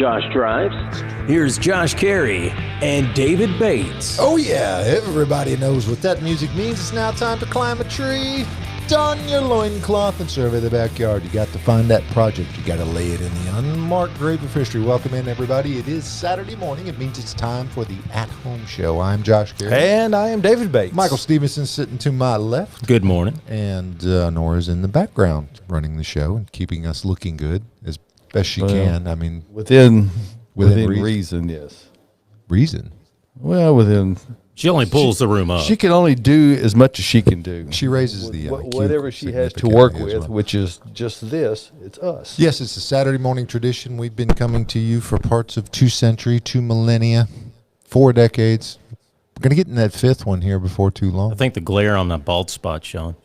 Josh drives. Here's Josh Cary and David Bates. Oh yeah, everybody knows what that music means. It's now time to climb a tree, don your loincloth, and survey the backyard. You got to find that project. You got to lay it in the unmarked grave of history. Welcome in, everybody. It is Saturday morning. It means it's time for the at-home show. I'm Josh Cary. And I am David Bates. Michael Stevenson sitting to my left. Good morning. And Nora's in the background running the show and keeping us looking good as best she can. I mean, within reason, yes. Reason? Well, within. She only pulls the room up. She can only do as much as she can do. She raises the IQ whatever she has to work with, well. which is just this. It's us. Yes, it's a Saturday morning tradition. We've been coming to you for parts of 2 centuries, 2 millennia, 4 decades. We're going to get in that 5th one here before too long. I think the glare on that bald spot, Sean.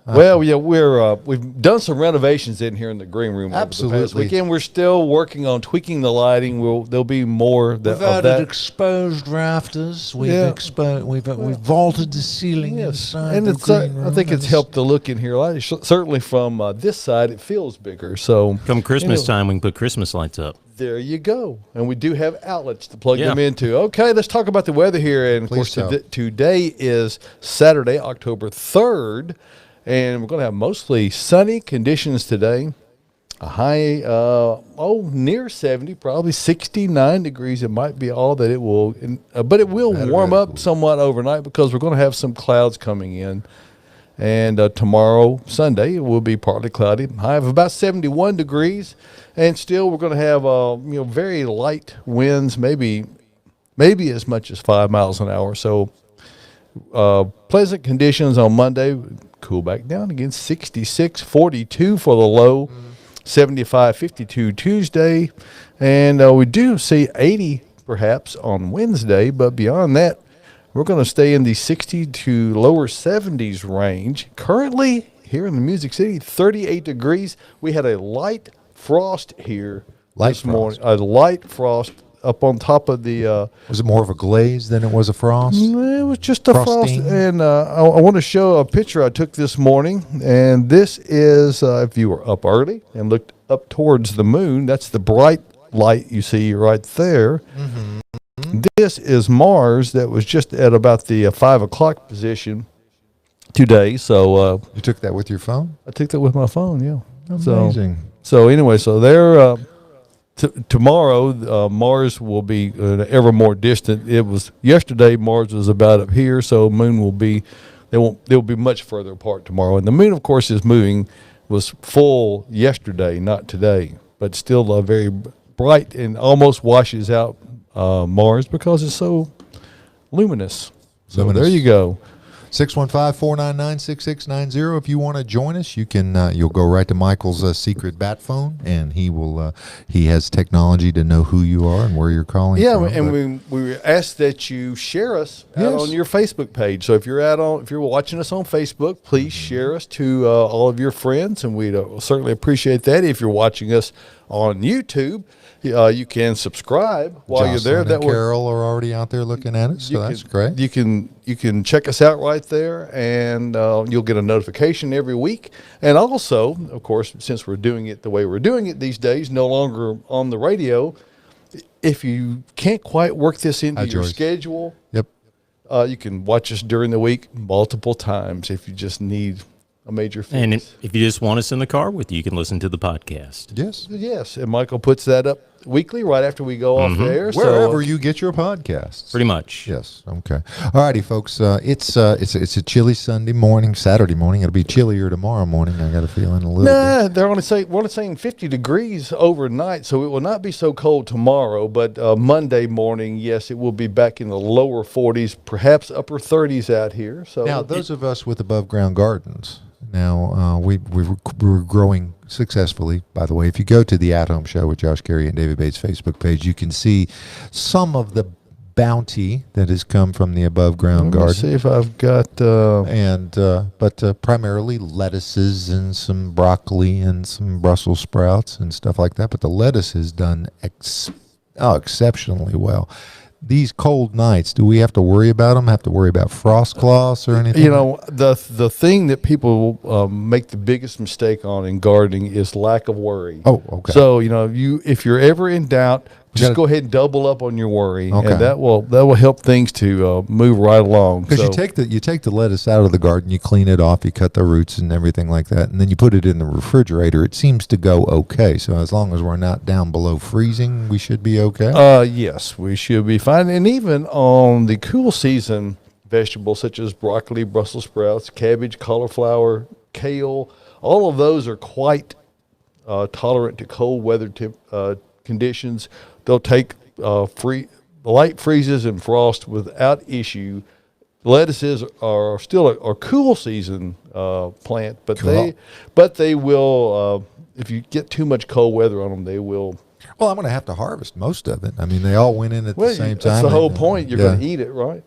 Well, yeah, we've done some renovations in here in the green room. Absolutely. Over the past weekend. We're still working on tweaking the lighting. There'll be more We've added exposed rafters. We've vaulted the ceiling inside and the green room. I think it's helped the look in here. Certainly from this side, it feels bigger. So come Christmas time, we can put Christmas lights up. There you go. And we do have outlets to plug them into. Okay, let's talk about the weather here. And, of course, today is Saturday, October 3rd. And we're going to have mostly sunny conditions today. A high, near 70, probably 69 degrees. It might be all that it will, but it will warm up somewhat overnight because we're going to have some clouds coming in. And tomorrow, Sunday, it will be partly cloudy. High of about 71 degrees. And still, we're going to have, very light winds, maybe as much as 5 miles an hour. So pleasant conditions on Monday. Cool back down again, 66, 42 for the low, 75, 52 Tuesday. And we do see 80 perhaps on Wednesday, but beyond that, we're going to stay in the 60 to lower 70s range. Currently, here in the Music City, 38 degrees. We had a light frost here this morning. A light frost up on top of the... was it more of a glaze than it was a frost? It was just a frost. And I want to show a picture I took this morning. And this is, if you were up early and looked up towards the moon, that's the bright light you see right there. Mm-hmm. This is Mars that was just at about the 5 o'clock position today. So you took that with your phone? I took that with my phone, yeah. Amazing. So anyway, so they're... tomorrow, Mars will be ever more distant. It was yesterday. Mars was about up here, so Moon will be. They'll be much further apart tomorrow. And the Moon, of course, was full yesterday, not today, but still very bright and almost washes out Mars because it's so luminous. So there you go. 615-499-6690. If you want to join us, you can. You'll go right to Michael's secret bat phone, and he will. He has technology to know who you are and where you're calling from. Yeah, and we ask that you share us out on your Facebook page. So if you're watching us on Facebook, please share us to all of your friends, and we'd certainly appreciate that. If you're watching us on YouTube, you can subscribe while Jocelyn you're there. And Carol are already out there looking at it, so that's great. You can check us out right there, and you'll get a notification every week. And also, of course, since we're doing it the way we're doing it these days, no longer on the radio, if you can't quite work this into your schedule, you can watch us during the week multiple times if you just need a major fix. And if you just want us in the car with you, you can listen to the podcast. Yes. And Michael puts that up weekly right after we go off the air. Wherever you get your podcasts. Pretty much. Yes. Okay. All righty, folks. It's a chilly Saturday morning. It'll be chillier tomorrow morning. I got a feeling a little bit. They're we're saying 50 degrees overnight, so it will not be so cold tomorrow. But Monday morning, yes, it will be back in the lower 40s, perhaps upper 30s out here. So now, those of us with above ground gardens. Now, we're growing successfully. By the way, if you go to the At Home Show with Josh Cary and David Bates Facebook page, you can see some of the bounty that has come from the above ground garden. Let's see if I've got but primarily lettuces and some broccoli and some Brussels sprouts and stuff like that. But the lettuce has done exceptionally well. these cold nights, do we have to worry about them? Have to worry about frost cloths or anything? You know, the thing that people make the biggest mistake on in gardening is lack of worry. Oh, okay. So, you know, if you're ever in doubt, just go ahead and double up on your worry, and that will help things to move right along. Because you take the lettuce out of the garden, you clean it off, you cut the roots and everything like that, and then you put it in the refrigerator. It seems to go okay. So as long as we're not down below freezing, we should be okay. Yes, we should be fine. And even on the cool season vegetables such as broccoli, Brussels sprouts, cabbage, cauliflower, kale, all of those are quite tolerant to cold weather conditions. They'll take light freezes and frost without issue. Lettuces are still a cool season plant, but they will if you get too much cold weather on them, they will. Well, I'm going to have to harvest most of it. I mean, they all went in at the same time. That's the whole point. You're going to eat it, right?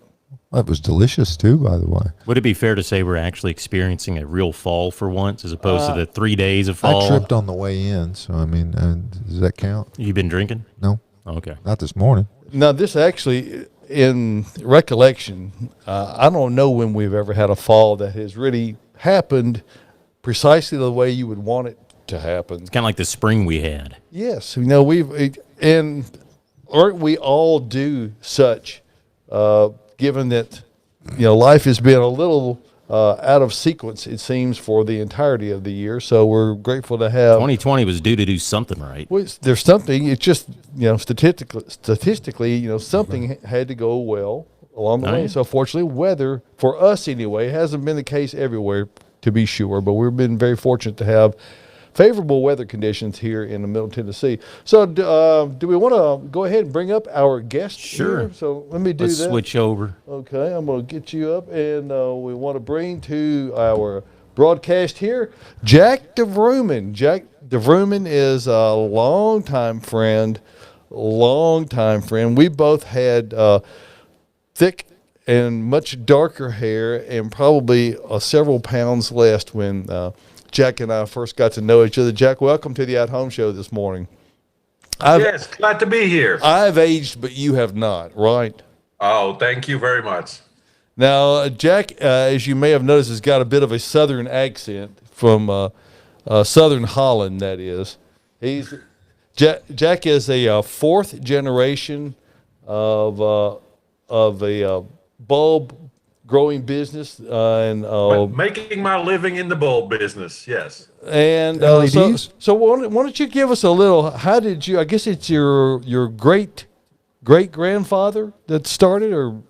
Well, it was delicious too, by the way. Would it be fair to say we're actually experiencing a real fall for once, as opposed to the 3 days of fall? I tripped on the way in, so I mean, does that count? You been drinking? No. Okay. Not this morning. Now, this actually, in recollection, I don't know when we've ever had a fall that has really happened precisely the way you would want it to happen. It's kind of like the spring we had. Yes, you know, and aren't we all do such, given that, you know, life has been a little out of sequence, it seems, for the entirety of the year. So we're grateful to have 2020 was due to do something right. Well, there's something. It's just, you know, statistically, you know, something had to go well along the way. Yeah. So fortunately, weather for us anyway hasn't been the case everywhere, to be sure. But we've been very fortunate to have favorable weather conditions here in the Middle Tennessee. So do we want to go ahead and bring up our guest? Sure. Here? So let me do Let's that. switch over. Okay, I'm going to get you up, and we want to bring to our broadcast here Jack DeVruman. Jack DeVruman is a longtime friend. We both had thick and much darker hair and probably several pounds less when Jack and I first got to know each other. Jack, welcome to the At Home Show this morning. Yes, glad to be here. I've aged, but you have not, right? Oh, thank you very much. Now, Jack, as you may have noticed, has got a bit of a southern accent from southern Holland, that is. Jack is a fourth generation of a bulb growing business Making my living in the bulb business, yes. And so why don't you give us a little? How did you? I guess it's your great grandfather that started, or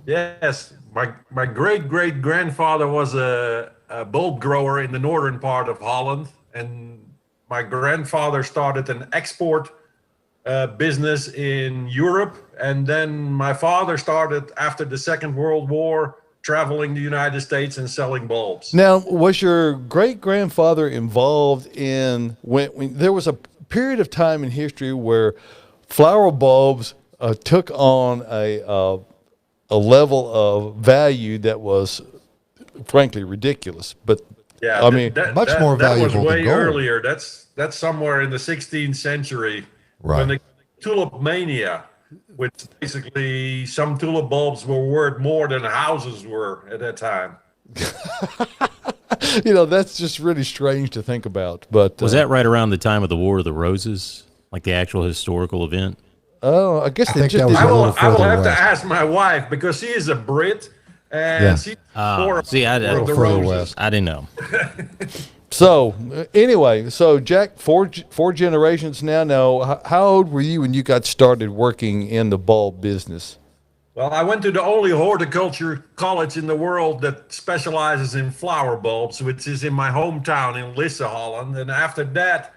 Yes, my great grandfather was a bulb grower in the northern part of Holland, and my grandfather started an export business in Europe, and then my father started after the Second World War traveling the United States and selling bulbs. Now, was your great grandfather involved in when there was a period of time in history where flower bulbs took on a level of value that was frankly ridiculous? But Yeah, I mean, much more valuable That was way than gold. earlier. That's somewhere in the 16th century, Right. when the tulip mania, which basically some tulip bulbs were worth more than houses were at that time. you know, that's just really strange to think about. But Was that right around the time of the War of the Roses, like the actual historical event? Oh, I guess they think just that was did. a little I will further have west. to ask my wife, because she is a Brit, and Yeah. she's for See, War of the further Roses. west. I didn't know. So anyway, so Jack, four generations now. Now, how old were you when you got started working in the bulb business? Well, I went to the only horticulture college in the world that specializes in flower bulbs, which is in my hometown in Lisse, Holland. And after that,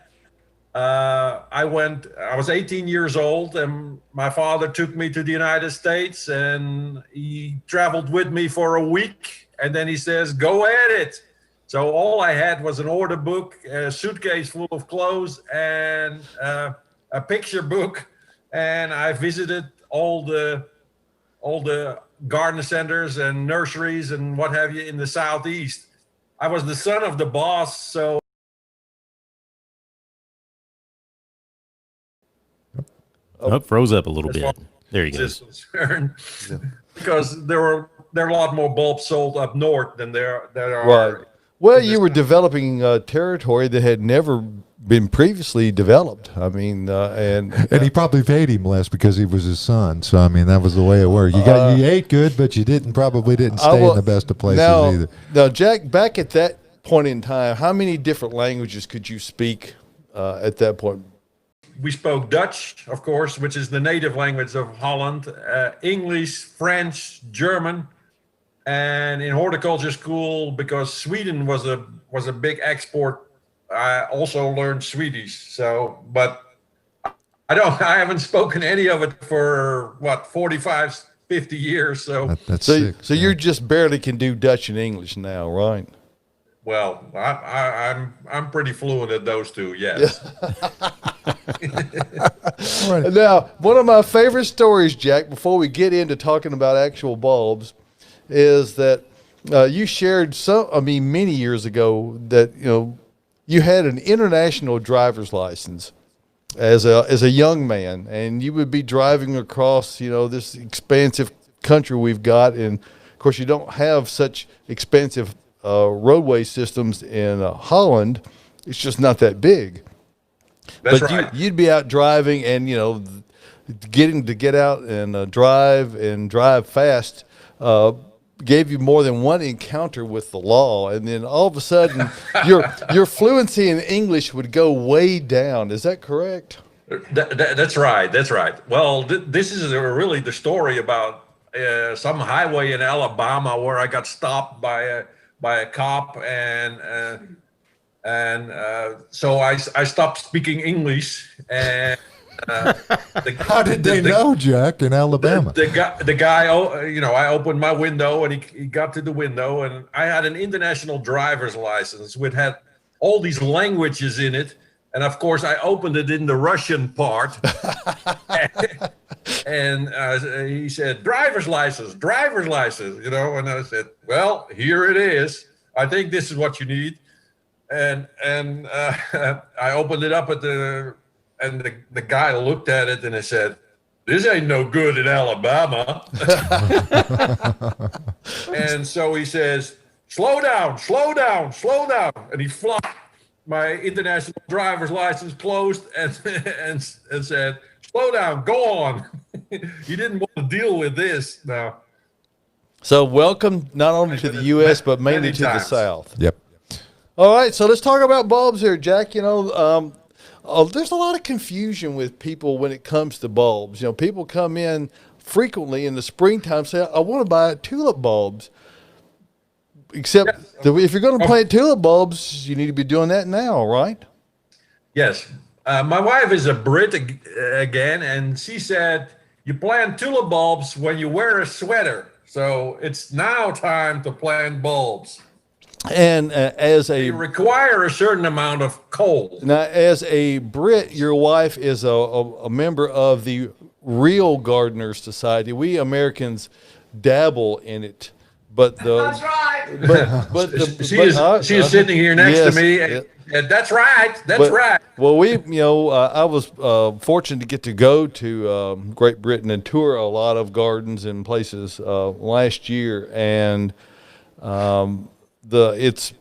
I was 18 years old, and my father took me to the United States, and he traveled with me for a week. And then he says, go at it. So all I had was an order book, a suitcase full of clothes, and a picture book. And I visited all the garden centers and nurseries and what have you in the Southeast. I was the son of the boss, so. Oh, froze up a little bit. There you go. is concerned, because there are a lot more bulbs sold up north than there are. Right. Well, you were developing territory that had never been previously developed. I mean, and he probably paid him less because he was his son. So I mean, that was the way it worked. You ate good, but you probably didn't stay in the best of places either. Now, Jack, back at that point in time, how many different languages could you speak at that point? We spoke Dutch, of course, which is the native language of Holland, English, French, German, and in horticulture school, because Sweden was a big export, I also learned Swedish. So, but I haven't spoken any of it for 45, 50 years. So that's so, sick. So you just barely can do Dutch and English now, right? Well, I'm pretty fluent at those two. Yes. Right. Now, one of my favorite stories, Jack, before we get into talking about actual bulbs, is that you shared many years ago that you had an international driver's license as a young man, and you would be driving across this expansive country we've got, and of course you don't have such expansive roadway systems in Holland. It's just not that big. That's but right. You'd be out driving, and getting to get out and drive fast gave you more than one encounter with the law, and then all of a sudden your fluency in English would go way down. Is that correct? That's right. That's right. Well, this is really the story about some highway in Alabama where I got stopped by a cop, and so I stopped speaking English. And how did they know, Jack, in Alabama? The guy, I opened my window, and he got to the window, and I had an international driver's license which had all these languages in it, and of course I opened it in the Russian part. And he said, driver's license, and I said, well, here it is. I think this is what you need. And I opened it up and the guy looked at it and he said, this ain't no good in Alabama. And so he says, slow down. And he flopped my international driver's license closed and said, slow down, go on. He didn't want to deal with this now. So welcome not only to the U.S., but mainly to the South. Yep. All right, so let's talk about bulbs here, Jack. There's a lot of confusion with people when it comes to bulbs. People come in frequently in the springtime, say, I want to buy tulip bulbs. Except if you're going to plant tulip bulbs, you need to be doing that now, right? Yes. My wife is a Brit again, and she said, you plant tulip bulbs when you wear a sweater. So it's now time to plant bulbs. And they require a certain amount of cold. Now, as a Brit, your wife is a member of the Real Gardeners Society. We Americans dabble in it, but that's right. She is sitting here next to me. And that's right. Right. Well, I was fortunate to get to go to Great Britain and tour a lot of gardens and places last year, and it's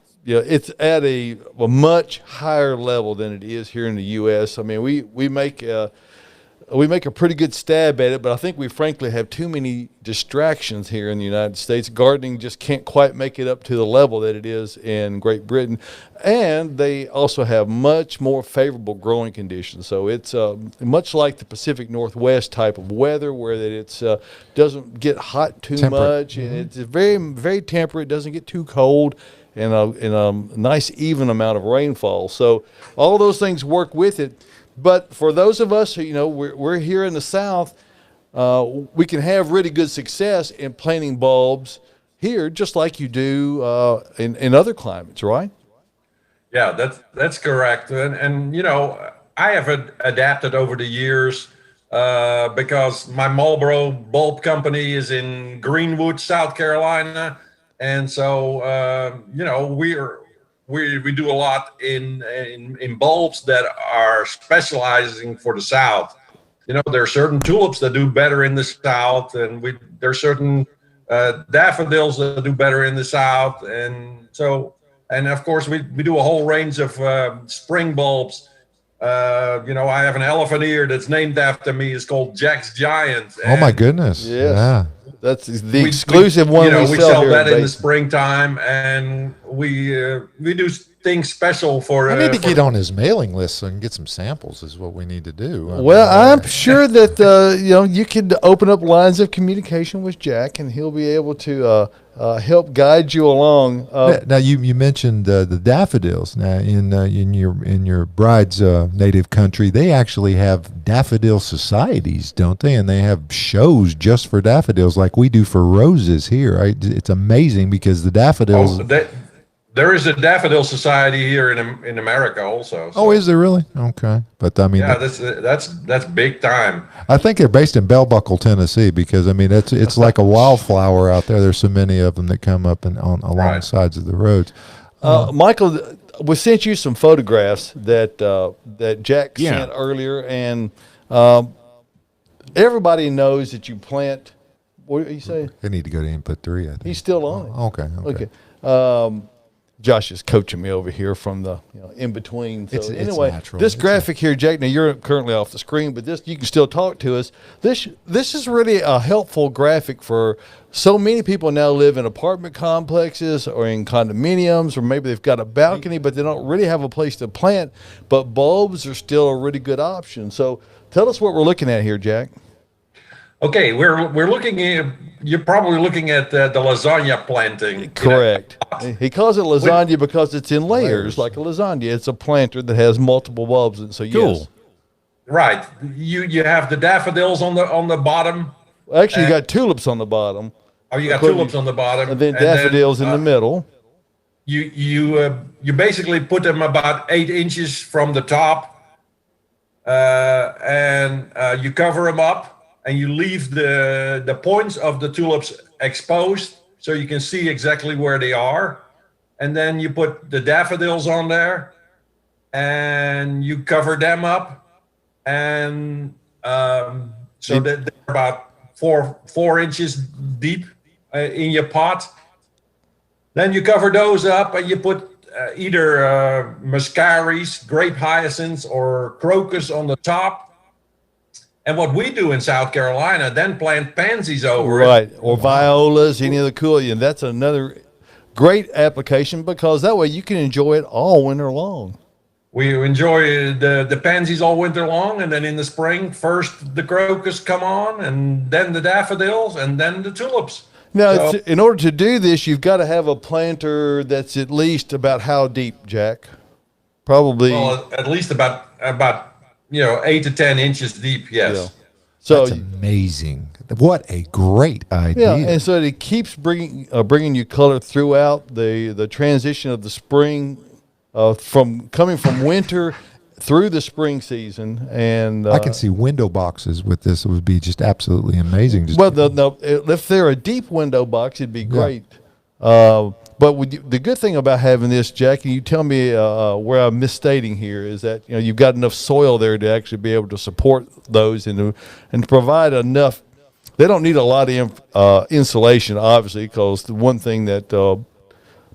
at a much higher level than it is here in the U.S. I mean, we make a pretty good stab at it, but I think we frankly have too many distractions here in the United States. Gardening just can't quite make it up to the level that it is in Great Britain, and they also have much more favorable growing conditions. So it's much like the Pacific Northwest type of weather, where that it's doesn't get hot too much, and it's very, very temperate. Doesn't get too cold, and a nice even amount of rainfall. So all those things work with it. But for those of us who, we're here in the South, we can have really good success in planting bulbs here, just like you do in other climates, right? Yeah, that's correct. And I have adapted over the years because my Marlboro bulb company is in Greenwood, South Carolina, and so we do a lot in bulbs that are specializing for the South. there are certain tulips that do better in the south, and there are certain daffodils that do better in the south, and of course we do a whole range of spring bulbs. I have an elephant ear that's named after me. It's called Jack's Giant. Oh my goodness! Yes. Yeah, that's the exclusive one. We sell that in the springtime, and we do things special for. I need to get on his mailing list so I can get some samples. Is what we need to do. I'm sure that you could open up lines of communication with Jack, and he'll be able to help guide you along. Now you mentioned the daffodils. Now in your bride's native country, they actually have daffodil societies, don't they? And they have shows just for daffodils, like we do for roses here. It's amazing because the daffodils. There is a daffodil society here in America also. So. Oh, is there really? Okay, but I mean, that's big time. I think they're based in Bell Buckle, Tennessee, because I mean it's like a wildflower out there. There's so many of them that come up along the sides of the roads. Michael, we sent you some photographs that Jack sent earlier, and everybody knows that you plant. What are you saying? They need to go to input 3. I think He's still on it. Okay. Josh is coaching me over here from the in between. So it's anyway, natural. this graphic here, Jack. Now you're currently off the screen, but you can still talk to us. This is really a helpful graphic for so many people now live in apartment complexes or in condominiums, or maybe they've got a balcony, but they don't really have a place to plant. But bulbs are still a really good option. So tell us what we're looking at here, Jack. Okay, we're looking at. You're probably looking at the lasagna planting. Correct. He calls it lasagna because it's in layers, like a lasagna. It's a planter that has multiple bulbs, and so yes. Right. You have the daffodils on the bottom. Actually, you got tulips on the bottom. Oh, you got tulips on the bottom, and then daffodils in the middle. You basically put them about 8 inches from the top, and you cover them up. And you leave the points of the tulips exposed so you can see exactly where they are. And then you put the daffodils on there and you cover them up. And so that they're about 4 inches deep in your pot. Then you cover those up and you put either muscaries, grape hyacinths, or crocus on the top. And what we do in South Carolina, then plant pansies over it. Or violas, any of the cool. And that's another great application because that way you can enjoy it all winter long. We enjoy the pansies all winter long, and then in the spring, first the crocus come on, and then the daffodils, and then the tulips. Now, in order to do this, you've got to have a planter that's at least about how deep, Jack? Probably. Well, at least about 8 to 10 inches deep. Yes. Yeah. So that's amazing. What a great idea. Yeah, and so it keeps bringing you color throughout the transition of the spring, from coming from winter through the spring season. And I can see window boxes with this. It would be just absolutely amazing. If they're a deep window box, it'd be great. But the good thing about having this, Jack, and you tell me where I'm misstating here, is that you've got enough soil there to actually be able to support those and provide enough. They don't need a lot of insulation, obviously, because the one thing that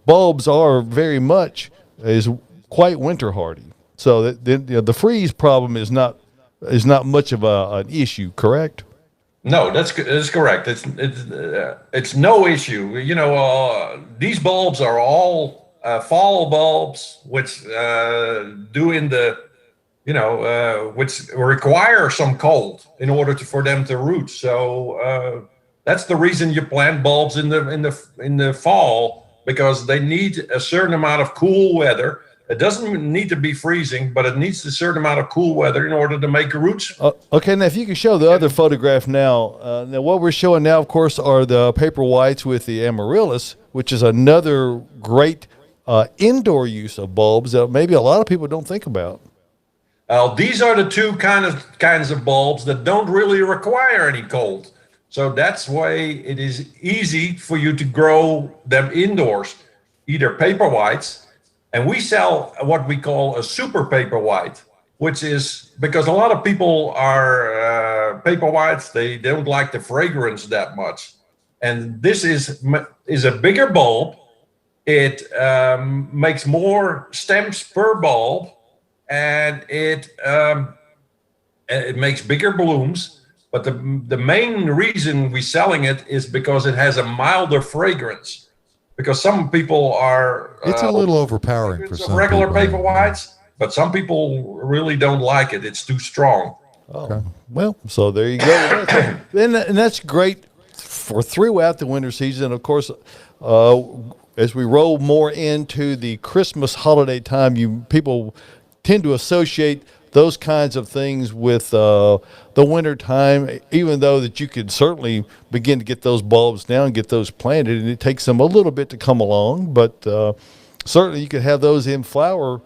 bulbs are very much is quite winter hardy. So the freeze problem is not much of an issue, correct? No, that's correct. It's no issue. These bulbs are all fall bulbs, which which require some cold in order for them to root. So that's the reason you plant bulbs in the fall, because they need a certain amount of cool weather. It doesn't need to be freezing, but it needs a certain amount of cool weather in order to make roots. Okay, now if you can show the other photograph now. Now what we're showing now, of course, are the Paperwhites with the amaryllis, which is another great indoor use of bulbs that maybe a lot of people don't think about. These are the two kinds of bulbs that don't really require any cold. So that's why it is easy for you to grow them indoors, either Paperwhites. And we sell what we call a super Paperwhite, which is because a lot of people are Paperwhites. They don't like the fragrance that much. And this is a bigger bulb. It makes more stems per bulb, and it makes bigger blooms. But the main reason we're selling it is because it has a milder fragrance. Because some people are it's a little overpowering for some regular people. Paperwhites, but some people really don't like it. It's too strong. Oh, okay. Well, so there you go. and that's great for throughout the winter season. Of course, as we roll more into the Christmas holiday time, people tend to associate those kinds of things with the winter time, even though that you could certainly begin to get those bulbs now and get those planted, and it takes them a little bit to come along, but certainly you could have those in flower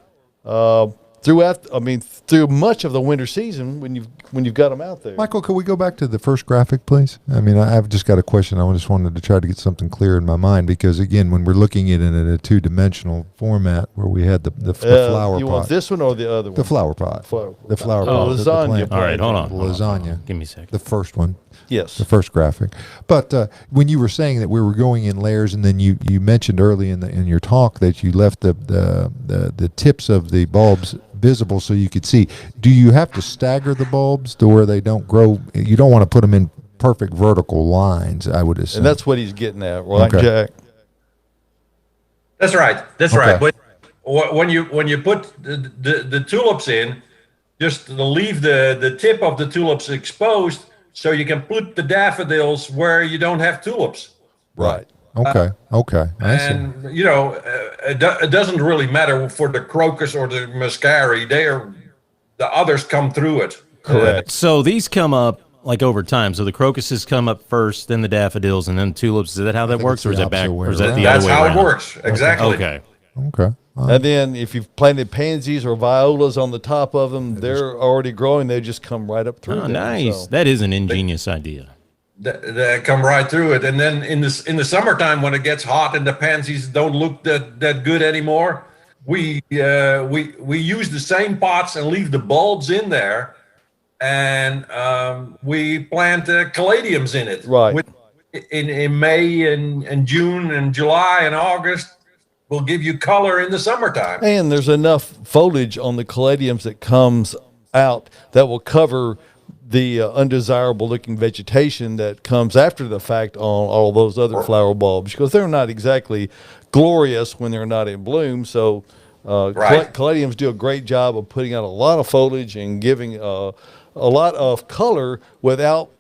through much of the winter season when you've got them out there. Michael, could we go back to the first graphic, please? I mean, I've just got a question. I just wanted to try to get something clear in my mind, because again, when we're looking at it in a two-dimensional format where we had the flower pot. You want this one or the other one? The flower pot. The flower pot. Lasagna. All right, hold on. Lasagna. Give me a second. The first one. Yes. The first graphic. But when you were saying that we were going in layers, and then you mentioned early in your talk that you left the tips of the bulbs visible so you could see. Do you have to stagger the bulbs to where they don't grow? You don't want to put them in perfect vertical lines, I would assume. And that's what he's getting at, right, okay. Jack? That's right. That's okay. Right. But when you put the tulips in, just leave the tip of the tulips exposed so you can put the daffodils where you don't have tulips. Right. Okay. And it doesn't really matter for the crocus or the muscari. The others come through it. Correct. So these come up like over time. So the crocuses come up first, then the daffodils, and then tulips. Is that how that works, or is that back? Or is that the other way around? That's how it works. Exactly. Okay. And then if you've planted pansies or violas on the top of them, they're already growing. They just come right up through. Oh, nice. So. That is an ingenious idea. They come right through it, and then in the summertime when it gets hot and the pansies don't look that good anymore, we use the same pots and leave the bulbs in there, and we plant caladiums in it. Right. In May and June and July and August, will give you color in the summertime. And there's enough foliage on the caladiums that comes out that will cover the undesirable looking vegetation that comes after the fact on all those other flower bulbs, because they're not exactly glorious when they're not in bloom. So caladiums do a great job of putting out a lot of foliage and giving a lot of color without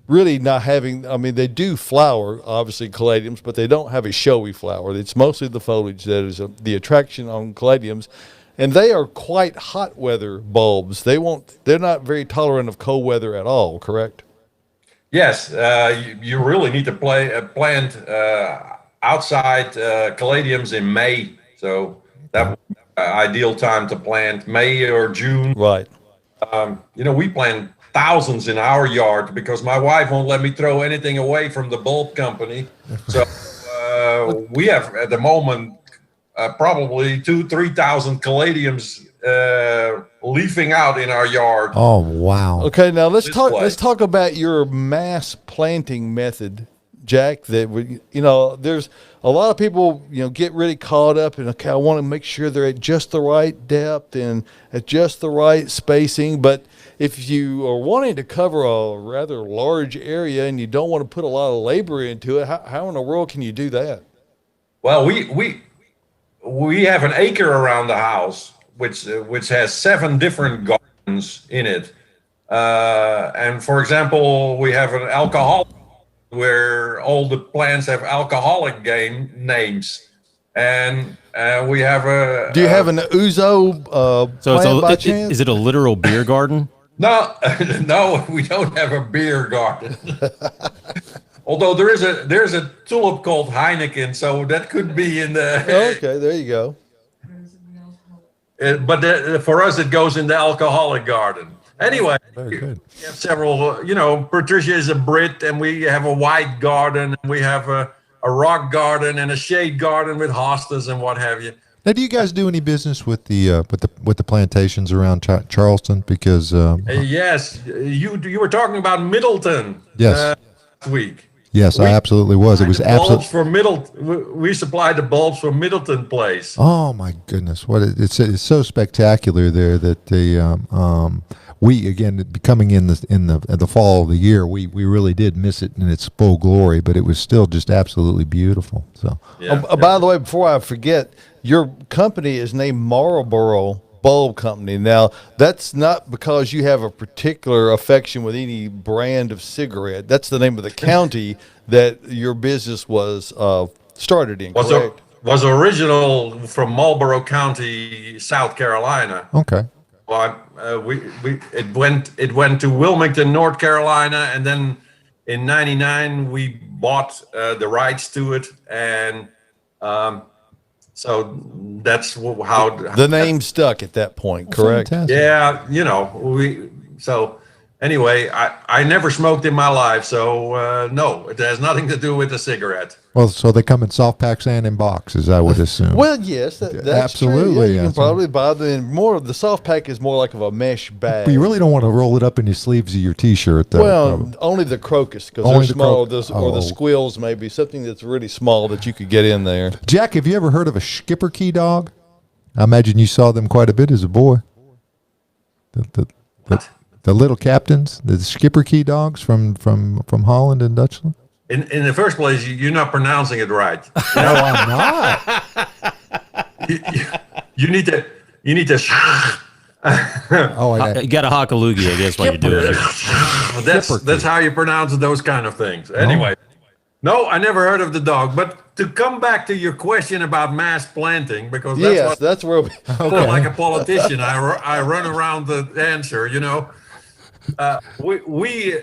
really not having, they do flower, obviously, caladiums, but they don't have a showy flower. It's mostly the foliage that is the attraction on caladiums. And they are quite hot weather bulbs. They're not very tolerant of cold weather at all, correct? Yes, you really need to plant outside caladiums in May. So that ideal time to plant, May or June. Right. We plant thousands in our yard because my wife won't let me throw anything away from the bulb company. So we have at the moment probably 2,000-3,000 caladiums leafing out in our yard. Oh wow! Okay, now let's talk about your mass planting method, Jack. That there's a lot of people get really caught up in I want to make sure they're at just the right depth and at just the right spacing. But if you are wanting to cover a rather large area and you don't want to put a lot of labor into it, how in the world can you do that? Well, we have an acre around the house, which has 7 different gardens in it. And for example, we have an alcoholic where all the plants have alcoholic names. And we have a... Do you have an ouzo plant by chance? Is it a literal beer garden? No, we don't have a beer garden. Although there's a tulip called Heineken, so that could be in the... Okay, there you go. But for us, it goes in the alcoholic garden. Anyway, Very good. We have several, Patricia is a Brit, and we have a white garden, and we have a rock garden and a shade garden with hostas and what have you. Now, do you guys do any business with the plantations around Charleston? Because yes, you were talking about Middleton. Yes. Last week. Yes, I absolutely was. It was bulbs for Middleton. We supplied the bulbs for Middleton Place. Oh my goodness! It's so spectacular there that we again coming in the fall of the year we really did miss it in its full glory, but it was still just absolutely beautiful. So, by the way, before I forget, your company is named Marlboro Bulb Company. Now, that's not because you have a particular affection with any brand of cigarette. That's the name of the county that your business was started in, correct? Was original from Marlboro County, South Carolina. Okay. Well, it went to Wilmington, North Carolina, and then in '99 we bought the rights to it, and so that's how the name stuck at that point, correct? Fantastic. Yeah, so anyway, I never smoked in my life, so no, it has nothing to do with the cigarette. Well, so they come in soft packs and in boxes, I would assume. Well, yes, that's absolutely. True. Yeah, you can probably buy them. More of the soft pack is more like of a mesh bag. But you really don't want to roll it up in your sleeves of your T-shirt, though. Well, only the crocus, because they're small, or the squills, maybe something that's really small that you could get in there. Jack, have you ever heard of a Skipper Key dog? I imagine you saw them quite a bit as a boy. The little captains, the Skipper Key dogs from Holland and Dutchland. In the first place, you're not pronouncing it right. No, I'm not. You need to. You got a hockaloogie, I guess, while you're doing it. That's how you pronounce those kind of things. Anyway, no, I never heard of the dog. But to come back to your question about mass planting, because that's where like a politician, I run around the answer. We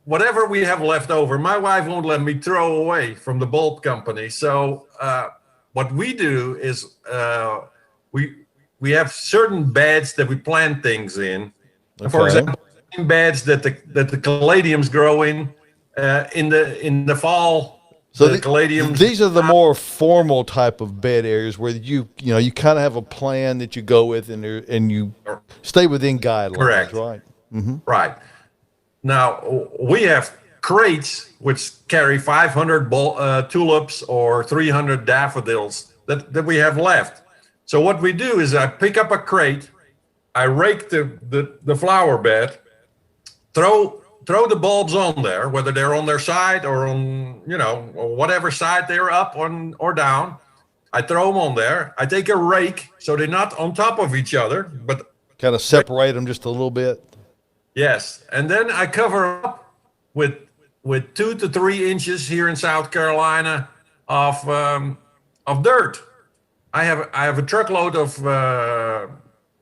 whatever we have left over, my wife won't let me throw away from the bulb company. So what we do is we have certain beds that we plant things in. Okay. For example, beds that the caladiums grow in the fall. So these are the more formal type of bed areas where you kind of have a plan that you go with and you stay within guidelines. Correct. Right. Mm-hmm. Right. Now, we have crates which carry 500 tulips or 300 daffodils that we have left. So what we do is I pick up a crate, I rake the flower bed, throw the bulbs on there, whether they're on their side or on, or whatever side they're up on or down. I throw them on there. I take a rake so they're not on top of each other, but kind of separate them just a little bit. Yes, and then I cover up with 2 to 3 inches here in South Carolina of dirt. I have a truckload of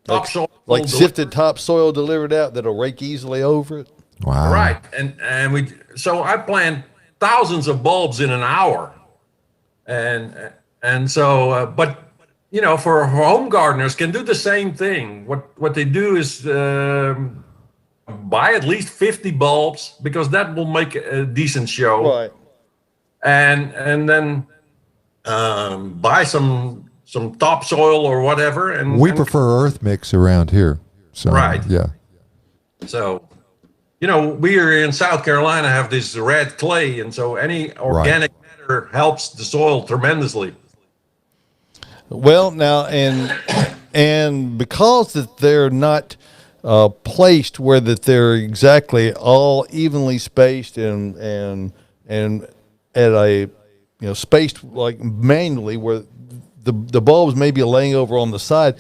topsoil, like sifted topsoil delivered out that'll rake easily over it. Wow! Right, so I plant thousands of bulbs in an hour, and so but. For home gardeners can do the same thing. What they do is buy at least 50 bulbs, because that will make a decent show. Right. And then buy some topsoil or whatever. And we prefer earth mix around here. So, right. Yeah. So, we are in South Carolina, have this red clay, and so any organic matter helps the soil tremendously. Well, now, and because that they're not placed where that they're exactly all evenly spaced and at a spaced like manually, where the bulbs may be laying over on the side,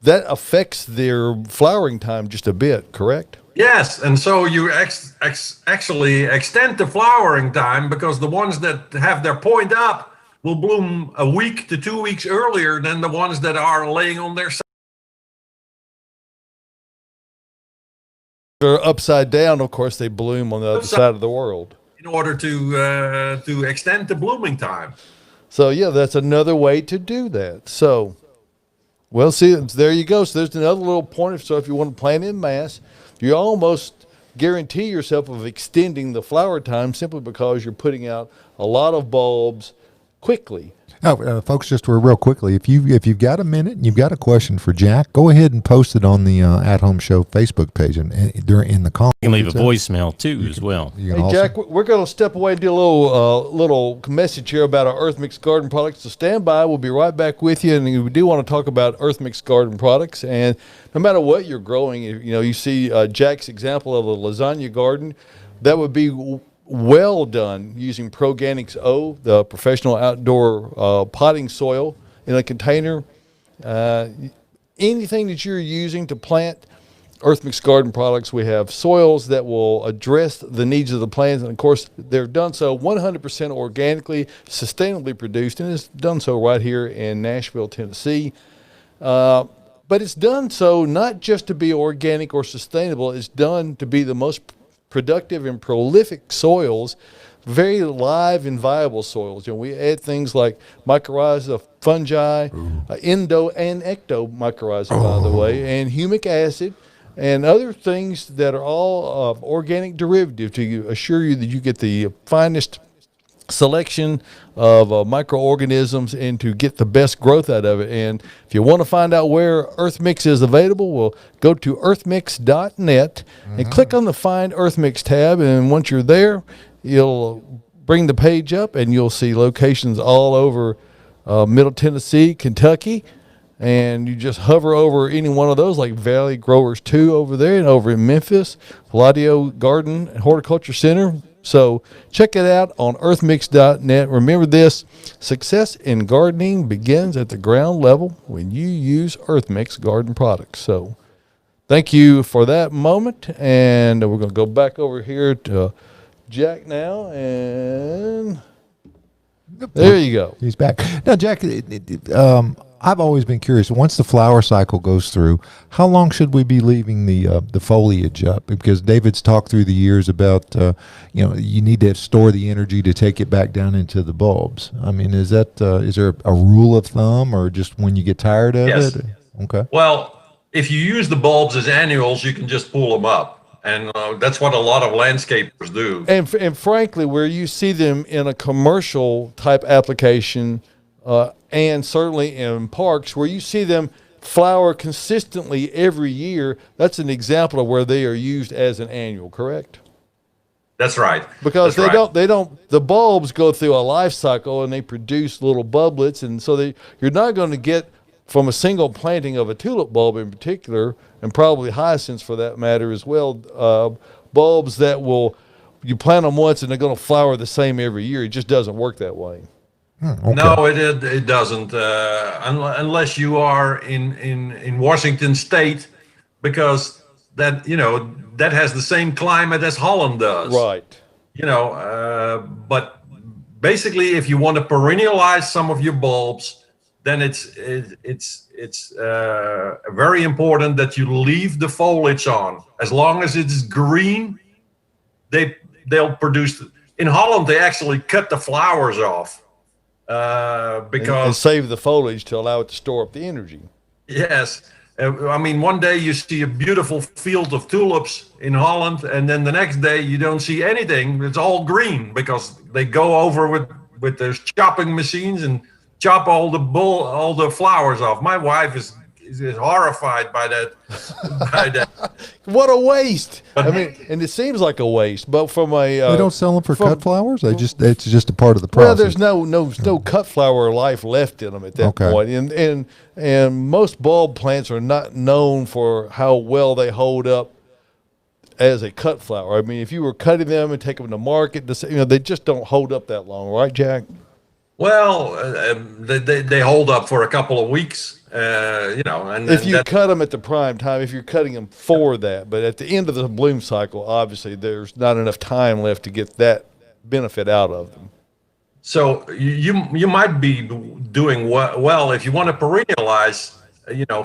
that affects their flowering time just a bit, correct? Yes, and so you actually extend the flowering time, because the ones that have their point up will bloom a week to 2 weeks earlier than the ones that are laying on their side. They're upside down, of course, they bloom on the other side of the world. In order to extend the blooming time. So, yeah, that's another way to do that. So, well, see, there you go. So there's another little point. So if you want to plant in mass, you almost guarantee yourself of extending the flower time simply because you're putting out a lot of bulbs quickly. Folks, just real quickly, if you've got a minute and you've got a question for Jack, go ahead and post it on the At Home Show Facebook page and during in the comments. You can leave a voicemail too as well. Hey, Jack, we're going to step away and do a little message here about our Earth Mix garden products. So stand by. We'll be right back with you. And we do want to talk about Earth Mix garden products. And no matter what you're growing, you see Jack's example of a lasagna garden, that would be well done using Proganics O, the professional outdoor potting soil in a container. Anything that you're using to plant Earth Mix garden products, we have soils that will address the needs of the plants. And of course, they're done so 100% organically, sustainably produced, and it's done so right here in Nashville, Tennessee. But it's done so not just to be organic or sustainable, it's done to be the most productive and prolific soils, very live and viable soils. We add things like mycorrhiza, fungi, endo and ecto mycorrhiza, by the way, and humic acid, and other things that are all organic derivative to assure you that you get the finest selection of microorganisms and to get the best growth out of it. And if you want to find out where Earth Mix is available, we'll go to earthmix.net and click on the Find Earth Mix tab. And once you're there, you'll bring the page up and you'll see locations all over Middle Tennessee, Kentucky. And you just hover over any one of those, like Valley Growers 2 over there, and over in Memphis, Palladio Garden and Horticulture Center. So check it out on earthmix.net. Remember this, success in gardening begins at the ground level when you use Earth Mix garden products. So thank you for that moment. And we're going to go back over here to Jack now. And there you go. He's back. Now, Jack, I've always been curious. Once the flower cycle goes through, how long should we be leaving the foliage up? Because David's talked through the years about you need to store the energy to take it back down into the bulbs. I mean, is there a rule of thumb, or just when you get tired of it? Okay. Well, if you use the bulbs as annuals, you can just pull them up, and that's what a lot of landscapers do. And frankly, where you see them in a commercial type application. And certainly in parks where you see them flower consistently every year, that's an example of where they are used as an annual, correct? That's right. Because the bulbs go through a life cycle and they produce little bublets, and so you're not going to get from a single planting of a tulip bulb in particular, and probably hyacinths for that matter as well, bulbs that you plant them once and they're going to flower the same every year. It just doesn't work that way. Okay. No, it doesn't, unless you are in Washington State, because that has the same climate as Holland does. Right. But basically, if you want to perennialize some of your bulbs, then it's very important that you leave the foliage on. As long as it's green, they'll produce. In Holland, they actually cut the flowers off. Because and save the foliage to allow it to store up the energy. Yes. I mean, one day you see a beautiful field of tulips in Holland, and then the next day you don't see anything. It's all green because they go over with their chopping machines and chop all the flowers off. My wife is horrified by that. What a waste! I mean, and it seems like a waste, but from a they don't sell them for cut flowers. It's just a part of the process. Well, there's no cut flower life left in them at that point, and most bulb plants are not known for how well they hold up as a cut flower. I mean, if you were cutting them and taking them to market, they just don't hold up that long, right, Jack? Well, they hold up for a couple of weeks. And if you cut them at the prime time, if you're cutting them for that, but at the end of the bloom cycle, obviously there's not enough time left to get that benefit out of them. So you might be doing well if you want to perennialize.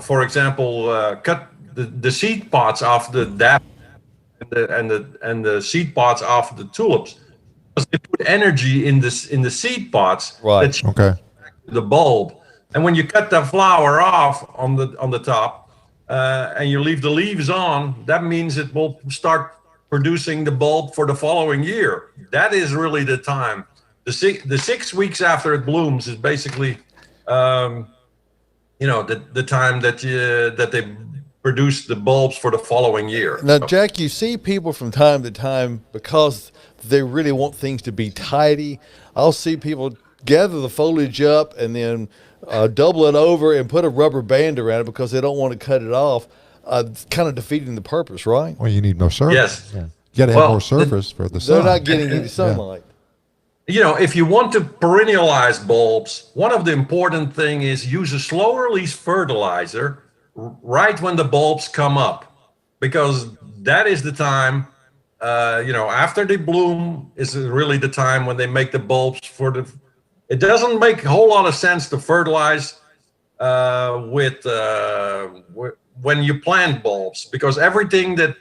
For example, cut the seed pods off the daffodils and the seed pods off the tulips, because they put energy in the seed pods. Right. The bulb. And when you cut the flower off on the top, and you leave the leaves on, that means it will start producing the bulb for the following year. That is really the time the 6 weeks after it blooms is basically, the time that they produce the bulbs for the following year. Now, Jack, you see people from time to time, because they really want things to be tidy. I'll see people gather the foliage up and then double it over and put a rubber band around it because they don't want to cut it off. It's kind of defeating the purpose, right? Well, you need more surface. Yes. Yeah. You got to have more surface for the sun. They're not getting any sunlight. If you want to perennialize bulbs, one of the important thing is use a slow release fertilizer right when the bulbs come up, because that is the time, after they bloom is really the time when they make the bulbs it doesn't make a whole lot of sense to fertilize when you plant bulbs, because everything that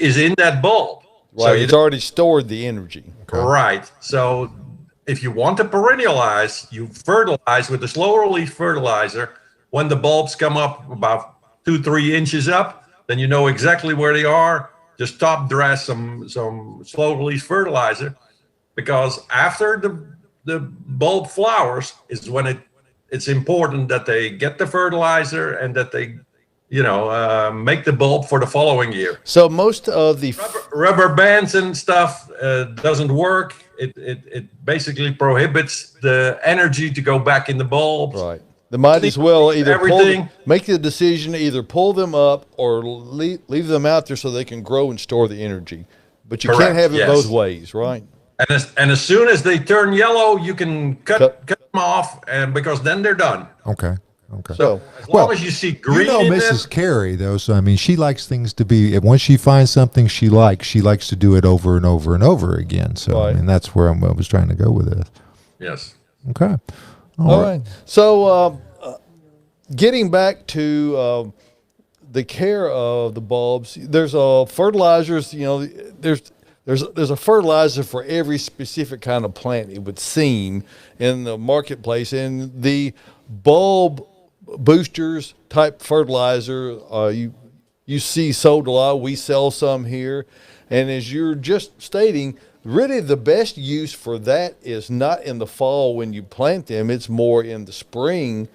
is in that bulb. Right, so it's already stored the energy. Okay. Right. So if you want to perennialize, you fertilize with a slow release fertilizer when the bulbs come up about 2-3 inches up. Then you know exactly where they are. Just top dress some slow release fertilizer, because after the bulb flowers is when it's important that they get the fertilizer and that they make the bulb for the following year. So most of the rubber bands and stuff doesn't work. It basically prohibits the energy to go back in the bulbs. Right. They might as well either make the decision to either pull them up or leave them out there so they can grow and store the energy. But you can't have it both ways, right? And as soon as they turn yellow, you can cut them off, and because then they're done. Okay. So as long as you see green, Mrs. Cary, though. So I mean, she likes things to be. Once she finds something she likes to do it over and over and over again. So I mean, that's where I was trying to go with this. Yes. Okay. All right. So getting back to the care of the bulbs, there's fertilizers. There's a fertilizer for every specific kind of plant, it would seem, in the marketplace. And the bulb boosters type fertilizer, you see sold a lot. We sell some here. And as you're just stating, really the best use for that is not in the fall when you plant them. It's more in the spring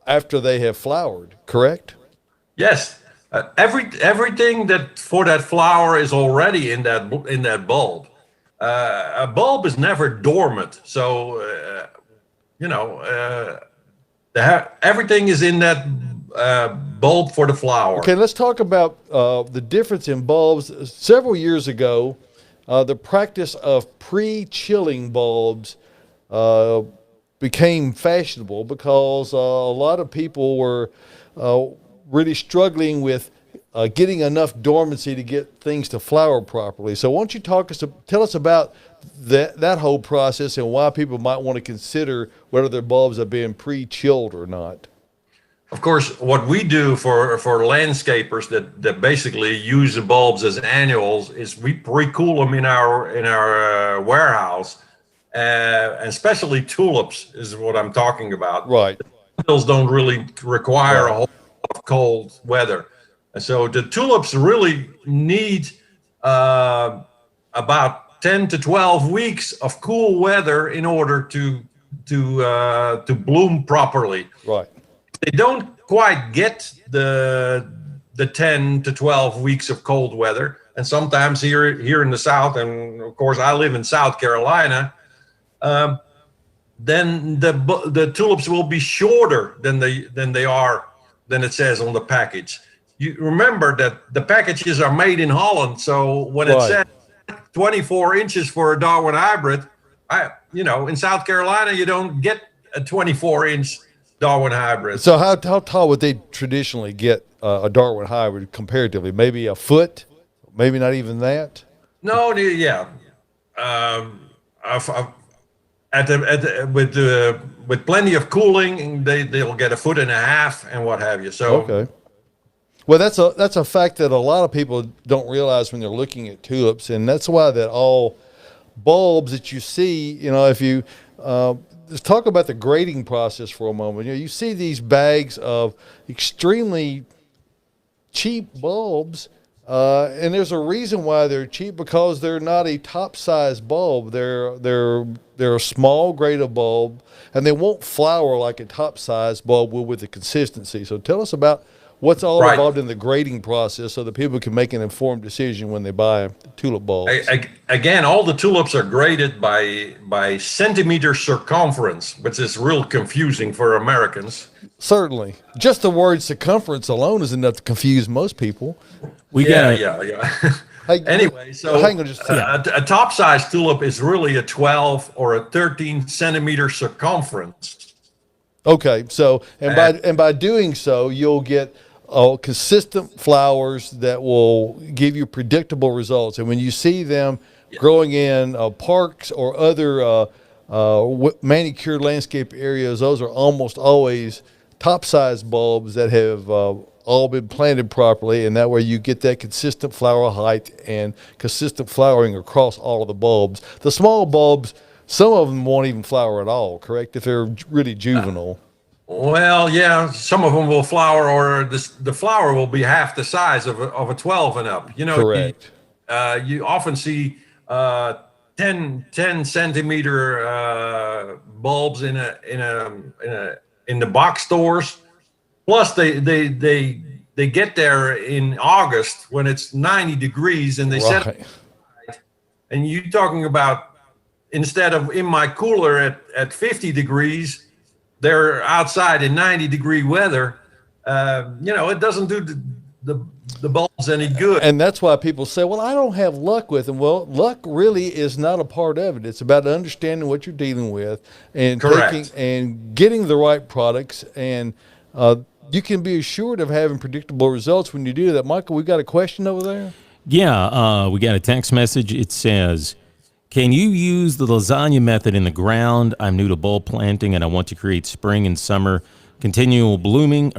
after they have flowered, correct? Yes. Everything that for that flower is already in that bulb. A bulb is never dormant, so everything is in that bulb for the flower. Okay, let's talk about the difference in bulbs. Several years ago, the practice of pre-chilling bulbs became fashionable because a lot of people were really struggling with getting enough dormancy to get things to flower properly. So why don't you tell us about that whole process and why people might want to consider whether their bulbs are being pre-chilled or not. Of course, what we do for landscapers that basically use the bulbs as annuals is we pre-cool them in our warehouse, and especially tulips is what I'm talking about. Right. Tulips don't really require a whole lot of cold weather, and so the tulips really need about 10 to 12 weeks of cool weather in order to bloom properly. Right. They don't quite get the 10 to 12 weeks of cold weather, and sometimes here in the South, and of course I live in South Carolina, then the tulips will be shorter than it says on the package. You remember that the packages are made in Holland, so when it says 24 inches for a Darwin hybrid, in South Carolina you don't get a 24-inch Darwin hybrid. So how tall would they traditionally get a Darwin hybrid comparatively? Maybe a foot, maybe not even that. No, yeah. With plenty of cooling, they'll get a foot and a half and what have you. So okay. Well, that's a fact that a lot of people don't realize when they're looking at tulips, and that's why that all bulbs that you see, if you let's talk about the grading process for a moment. You see these bags of extremely cheap bulbs And there's a reason why they're cheap, because they're not a top size bulb. They're a small grade of bulb, and they won't flower like a top size bulb will with the consistency. So tell us about what's all involved in the grading process so that people can make an informed decision when they buy tulip bulbs. Again, all the tulips are graded by centimeter circumference, which is real confusing for Americans. Certainly. Just the word circumference alone is enough to confuse most people. Yeah. Hey, anyway, so hang on just a top size tulip is really a 12 or a 13 centimeter circumference. Okay, so by doing so, you'll get consistent flowers that will give you predictable results. And when you see them growing in parks or other manicured landscape areas, those are almost always top-size bulbs that have all been planted properly, and that way you get that consistent flower height and consistent flowering across all of the bulbs. The small bulbs, some of them won't even flower at all, correct, if they're really juvenile? Well, yeah, some of them will flower, or the flower will be half the size of a 12 and up. Correct. You often see 10 centimeter bulbs in the box stores. Plus, they get there in August when it's 90 degrees, and they set. And you're talking about, instead of in my cooler at 50 degrees. They're outside in 90-degree weather. It doesn't do the bulbs any good. And that's why people say, well, I don't have luck with them. Well, luck really is not a part of it. It's about understanding what you're dealing with and getting the right products. And you can be assured of having predictable results when you do that. Michael, we got a question over there? Yeah, we got a text message. It says, can you use the lasagna method in the ground? I'm new to bulb planting, and I want to create spring and summer continually blooming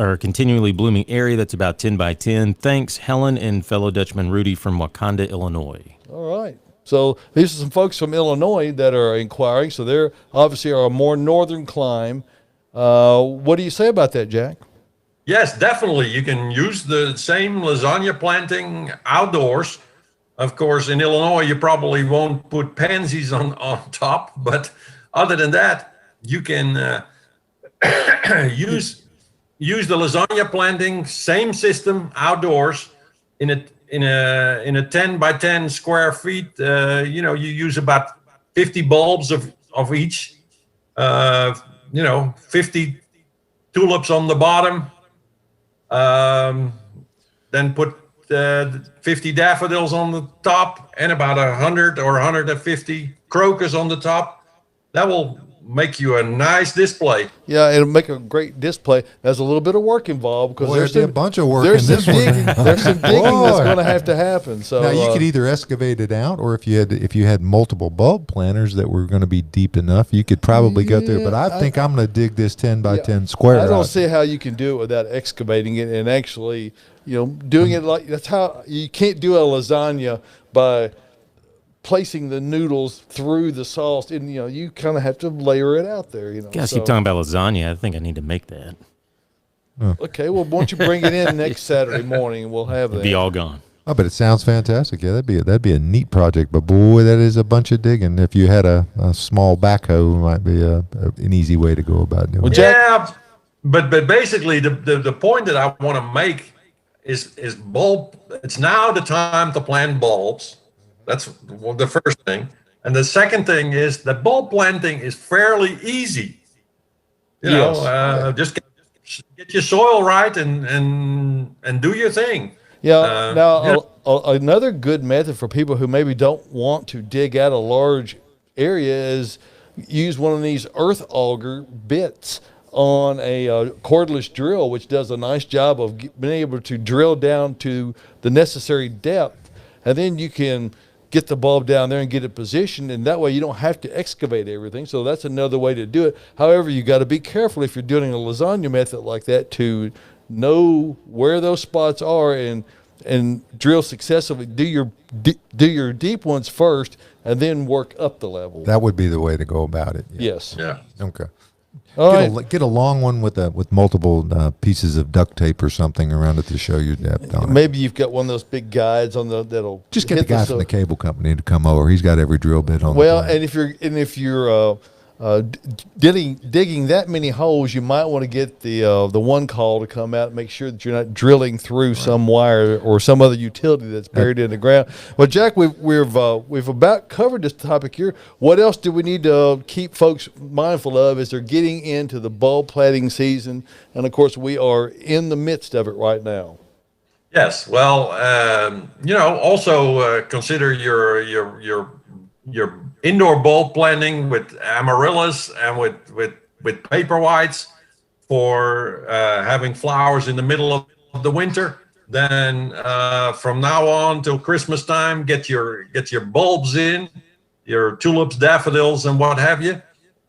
area that's about 10 by 10. Thanks, Helen and fellow Dutchman Rudy from Wakanda, Illinois. All right. So these are some folks from Illinois that are inquiring. So they're obviously are a more northern climb. What do you say about that, Jack? Yes, definitely. You can use the same lasagna planting outdoors. Of course, in Illinois, you probably won't put pansies on top, but other than that, you can use the lasagna planting, same system outdoors in a 10 by 10 square feet. You use about 50 bulbs of each. 50 tulips on the bottom. Then put 50 daffodils on the top and about 100 or 150 crocus on the top. That will make you a nice display. Yeah, it'll make a great display. There's a little bit of work involved because there's a bunch of work in this one. There's some digging that's going to have to happen. So now you could either excavate it out, or if you had multiple bulb planters that were going to be deep enough, you could probably go through. But I think I'm going to dig this 10 by 10 square. I don't see how you can do it without excavating it and actually, doing it like that's how you can't do a lasagna by placing the noodles through the sauce, and you kind of have to layer it out there. Guys, keep talking about lasagna. I think I need to make that. Okay, well, why don't you bring it in next Saturday morning, and we'll have that. Be all gone. Oh, but it sounds fantastic. Yeah, that'd be a neat project. But boy, that is a bunch of digging. If you had a small backhoe, it might be an easy way to go about doing it. Yeah, but basically the point that I want to make is bulb. It's now the time to plant bulbs. That's the first thing. And the second thing is that bulb planting is fairly easy. Just get your soil right and do your thing. Yeah. Another good method for people who maybe don't want to dig out a large area is use one of these earth auger bits on a cordless drill, which does a nice job of being able to drill down to the necessary depth, and then you can get the bulb down there and get it positioned, and that way you don't have to excavate everything. So that's another way to do it. However, you got to be careful if you're doing a lasagna method like that to know where those spots are and drill successively. Do your deep ones first, and then work up the level. That would be the way to go about it. Yes. Yeah. Okay. All right. Get a long one with multiple pieces of duct tape or something around it to show your depth on it. Maybe you've got one of those big guides that'll Just get hit the guy from the cable company to come over. He's got every drill bit on. Well, the plant. and if you're digging that many holes, you might want to get the one call to come out and make sure that you're not drilling through some wire or some other utility that's buried in the ground. Well, Jack, we've about covered this topic here. What else do we need to keep folks mindful of as they're getting into the bulb planting season? And of course, we are in the midst of it right now. Yes. Well, also consider your indoor bulb planting with amaryllis and with paperwhites for having flowers in the middle of the winter. Then from now on till Christmas time, get your bulbs in, your tulips, daffodils, and what have you.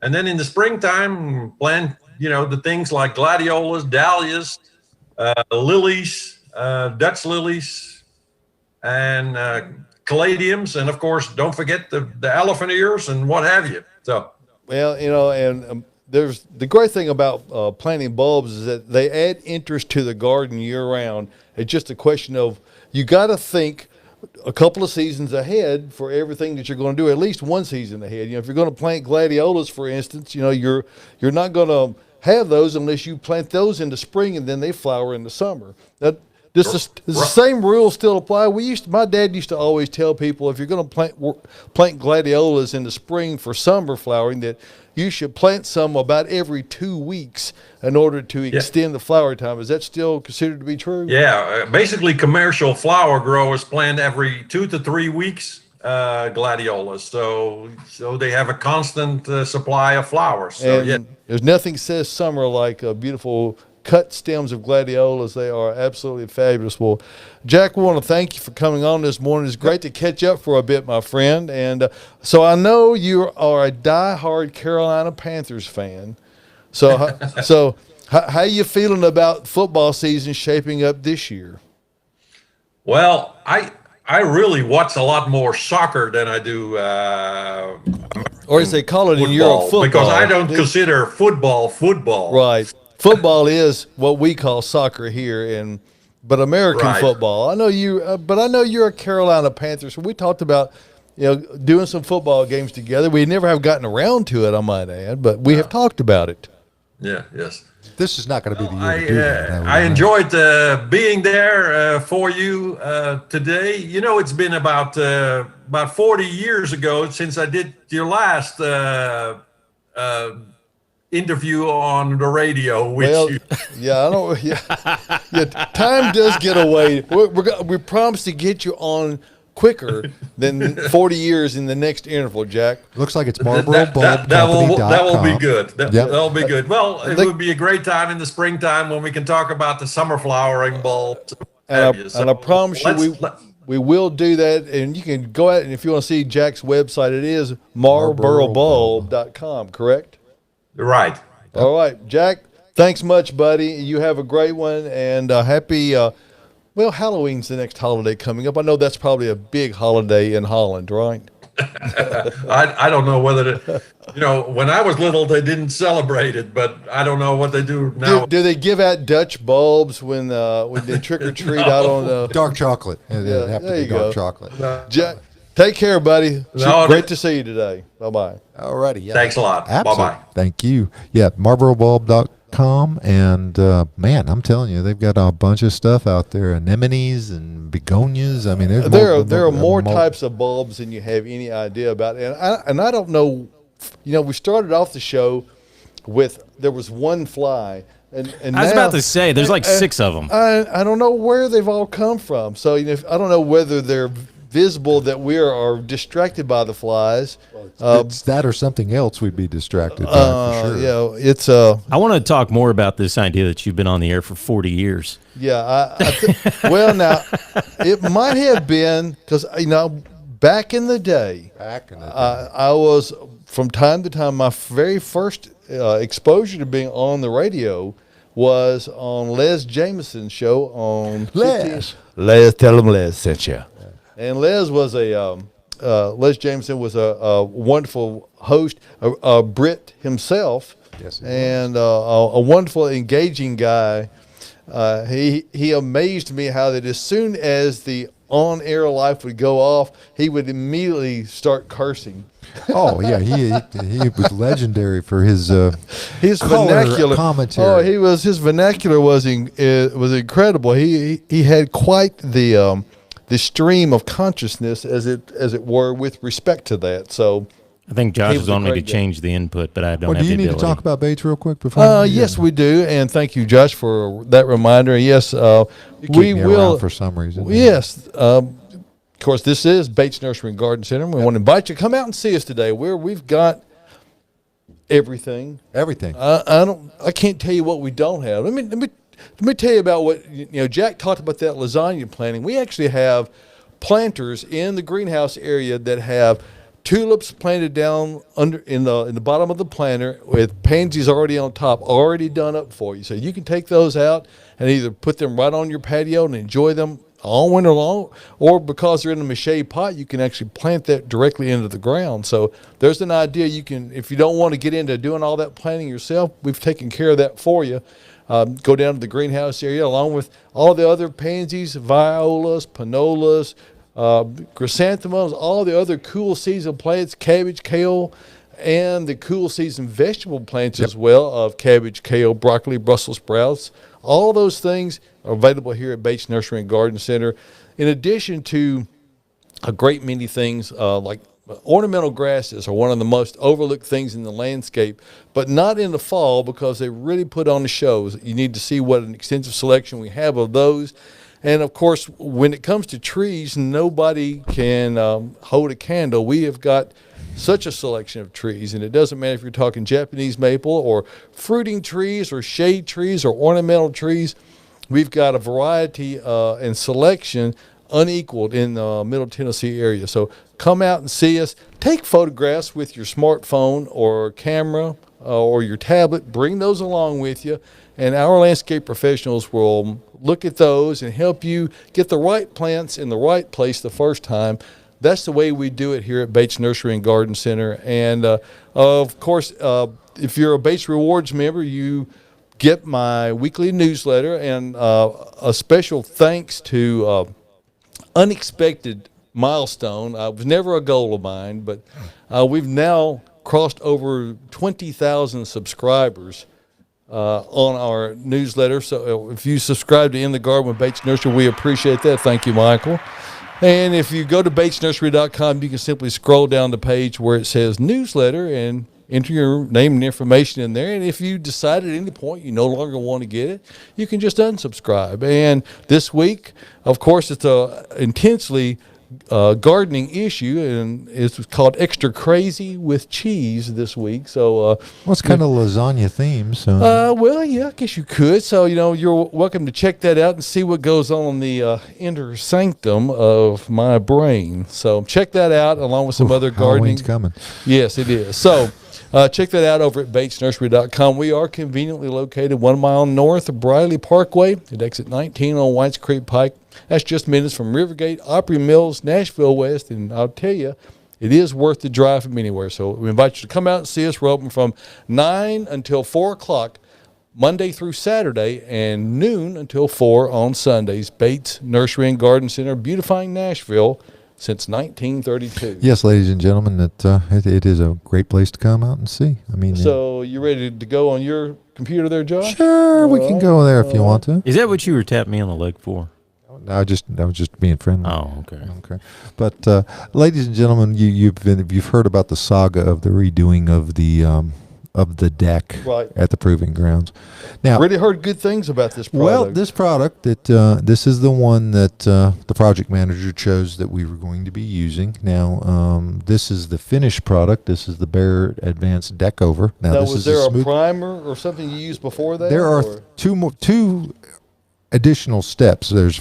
And then in the springtime, plant the things like gladiolas, dahlias, lilies, Dutch lilies, and caladiums, and of course, don't forget the elephant ears and what have you. So, well, and there's the great thing about planting bulbs is that they add interest to the garden year round. It's just a question of you got to think a couple of seasons ahead for everything that you're going to do, at least one season ahead. If you're going to plant gladiolas, for instance, you're not going to have those unless you plant those in the spring and then they flower in the summer. Does the same rules still apply? My dad used to always tell people if you're going to plant gladiolas in the spring for summer flowering, that you should plant some about every 2 weeks in order to extend the flower time. Is that still considered to be true? Yeah, basically commercial flower growers plant every 2 to 3 weeks gladiolas, so they have a constant supply of flowers. So there's nothing says summer like beautiful cut stems of gladiolas. They are absolutely fabulous. Well, Jack, we want to thank you for coming on this morning. It's great to catch up for a bit, my friend. And so I know you are a diehard Carolina Panthers fan. So, how you feeling about football season shaping up this year? Well, I really watch a lot more soccer than I do or as they call it in Europe, football. Because I don't consider football. Right. Football is what we call soccer here, but American football. I know you, but I know you're a Carolina Panthers. So we talked about, doing some football games together. We never have gotten around to it, I might add, but we have talked about it. Yeah. Yes. This is not going to be the year to do that. I enjoyed being there for you today. It's been about 40 years ago since I did your last interview on the radio with you. Yeah, I don't. Yeah, time does get away. We promised to get you on quicker than 40 years in the next interval, Jack. Looks like it's Marlboro Bulb that will be good. That'll be good. Well, it would be a great time in the springtime when we can talk about the summer flowering bulbs. And I promise you, we will do that. And you can go out, and if you want to see Jack's website, it is marlborobulb.com, correct? Right. All right, Jack, thanks much, buddy. You have a great one, and happy, Halloween's the next holiday coming up. I know that's probably a big holiday in Holland, right? I don't know whether when I was little, they didn't celebrate it, but I don't know what they do now. Do they give out Dutch bulbs when they trick or treat out on the dark chocolate? It'd have to be dark chocolate. Jack, take care, buddy. Great to see you today. Bye-bye. All righty. Yeah. Thanks a lot. Bye-bye. Thank you. Yeah, marlborobulb.com. And, man, I'm telling you, they've got a bunch of stuff out there. Anemones and begonias. I mean, there are more types of bulbs than you have any idea about. And I don't know, we started off the show with there was one fly. And I was about to say, there's like 6 of them. I don't know where they've all come from. So, I don't know whether they're visible that we are distracted by the flies. It's that or something else we'd be distracted by, for sure. It's I want to talk more about this idea that you've been on the air for 40 years. Yeah, well, now it might have been because back in the day, I was from time to time. My very first exposure to being on the radio was on Les Jameson's show on Les. Tell him Les sent you. And Les Jameson was a wonderful host, a Brit himself, Yes, and a wonderful, engaging guy. He amazed me how that as soon as the on-air life would go off, he would immediately start cursing. Oh yeah, he was legendary for his His color vernacular commentary. his vernacular was incredible. He had quite the stream of consciousness, as it were, with respect to that. So I think Josh He is was a wanting me to great guy. change the input, but I don't Well, have do you the need ability. to talk about Bates real quick before? yes, we do, and thank you, Josh, for that reminder. Yes, You keep we me will around for some reason. Yes. Of course, this is Bates Nursery and Garden Center. We want to invite you to come out and see us today, where we've got everything. Everything. I can't tell you what we don't have. Let me tell you about what Jack talked about, that lasagna planting. We actually have planters in the greenhouse area that have tulips planted down under in the bottom of the planter with pansies already on top, already done up for you. So you can take those out and either put them right on your patio and enjoy them all winter long, or because they're in a mache pot, you can actually plant that directly into the ground. So there's an idea. You can, if you don't want to get into doing all that planting yourself, we've taken care of that for you. Go down to the greenhouse area along with all the other pansies, violas, panolas, chrysanthemums, all the other cool season plants, cabbage, kale, and the cool season vegetable plants as well, of cabbage, kale, broccoli, Brussels sprouts. All those things are available here at Bates Nursery and Garden Center, in addition to a great many things like ornamental grasses are one of the most overlooked things in the landscape, but not in the fall because they really put on the shows. You need to see what an extensive selection we have of those. And of course, when it comes to trees, nobody can hold a candle. We have got such a selection of trees, and it doesn't matter if you're talking Japanese maple or fruiting trees or shade trees or ornamental trees. We've got a variety and selection unequaled in the Middle Tennessee area. So come out and see us. Take photographs with your smartphone or camera or your tablet. Bring those along with you, and our landscape professionals will look at those and help you get the right plants in the right place the first time. That's the way we do it here at Bates Nursery and Garden Center. And of course, if you're a Bates Rewards member, you get my weekly newsletter, and a special thanks to unexpected milestone. It was never a goal of mine, but we've now crossed over 20,000 subscribers on our newsletter. So if you subscribe to In the Garden with Bates Nursery, we appreciate that. Thank you, Michael. And if you go to batesnursery.com, you can simply scroll down the page where it says newsletter and enter your name and information in there. And if you decide at any point you no longer want to get it, you can just unsubscribe. And this week, of course, it's a intensely gardening issue, and it's called Extra Crazy with Cheese this week. So, Well, it's kind of lasagna theme, so. well, yeah, I guess you could. So, you're welcome to check that out and see what goes on in the inner sanctum of my brain. So, check that out along with some other gardening. Halloween's coming. Yes, it is. So, check that out over at batesnursery.com. We are conveniently located 1 mile north of Briley Parkway at exit 19 on Whites Creek Pike. That's just minutes from Rivergate, Opry Mills, Nashville West, and I'll tell you, it is worth the drive from anywhere. So we invite you to come out and see us. We're open from 9 until 4 o'clock, Monday through Saturday, and noon until 4 on Sundays. Bates Nursery and Garden Center, beautifying Nashville since 1932. Yes, ladies and gentlemen, it is a great place to come out and see. I mean, So you ready to go on your computer there, Josh? sure, we can go there if you want to. Is that what you were tapping me on the leg for? I was just being friendly. Oh, okay. Okay, but ladies and gentlemen, you've heard about the saga of the redoing of the deck Right. at the proving grounds. Now, Really heard good things about this product. well, this product this is the one that the project manager chose that we were going to be using. Now, this is the finished product. This is the Bear Advanced Deck Over. Now, Now, this was is there a smooth. primer or something you used before that? There are or? two additional steps. There's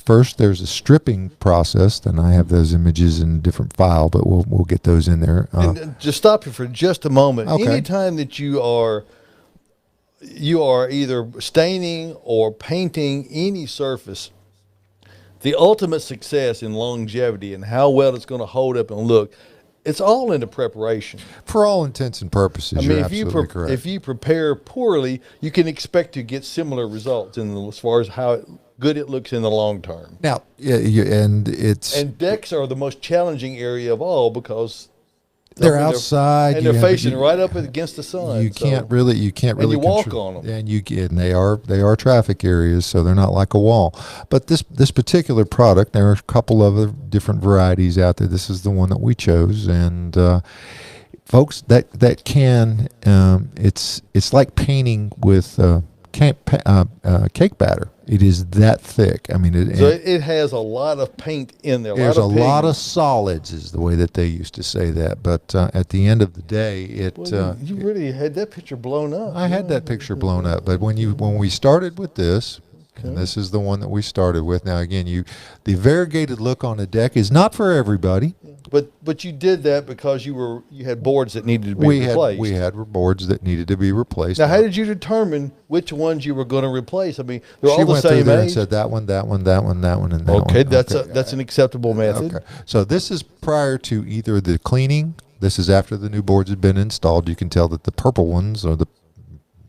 a stripping process, and I have those images in a different file, but we'll get those in there. And just stop you for just a moment. Okay. Anytime that you are either staining or painting any surface, the ultimate success in longevity and how well it's going to hold up and look it's all into preparation. For all intents and purposes, I mean, you're absolutely correct. if you prepare poorly, you can expect to get similar results as far as how good it looks in the long term. Now, and decks are the most challenging area of all because they're outside and they're facing right up against the sun. You can't really and you walk on them, and they are traffic areas, so they're not like a wall. But this particular product, there are a couple of different varieties out there. This is the one that we chose, and folks, that can it's like painting with cake batter. It is that thick. I mean, it has a lot of paint in there. There's a lot of solids, is the way that they used to say that. But at the end of the day, you really had that picture blown up. I had that picture blown up. But when we started with this, and this is the one that we started with. Now, again, the variegated look on a deck is not for everybody. But you did that because you had boards that needed to be replaced. We had boards that needed to be replaced. Now, how did you determine which ones you were going to replace? I mean, they're all the went same through there age. And said that one, that one, that one, that one, and that one. Okay, that's an acceptable method. Okay, so this is prior to either the cleaning. This is after the new boards had been installed. You can tell that the purple ones are the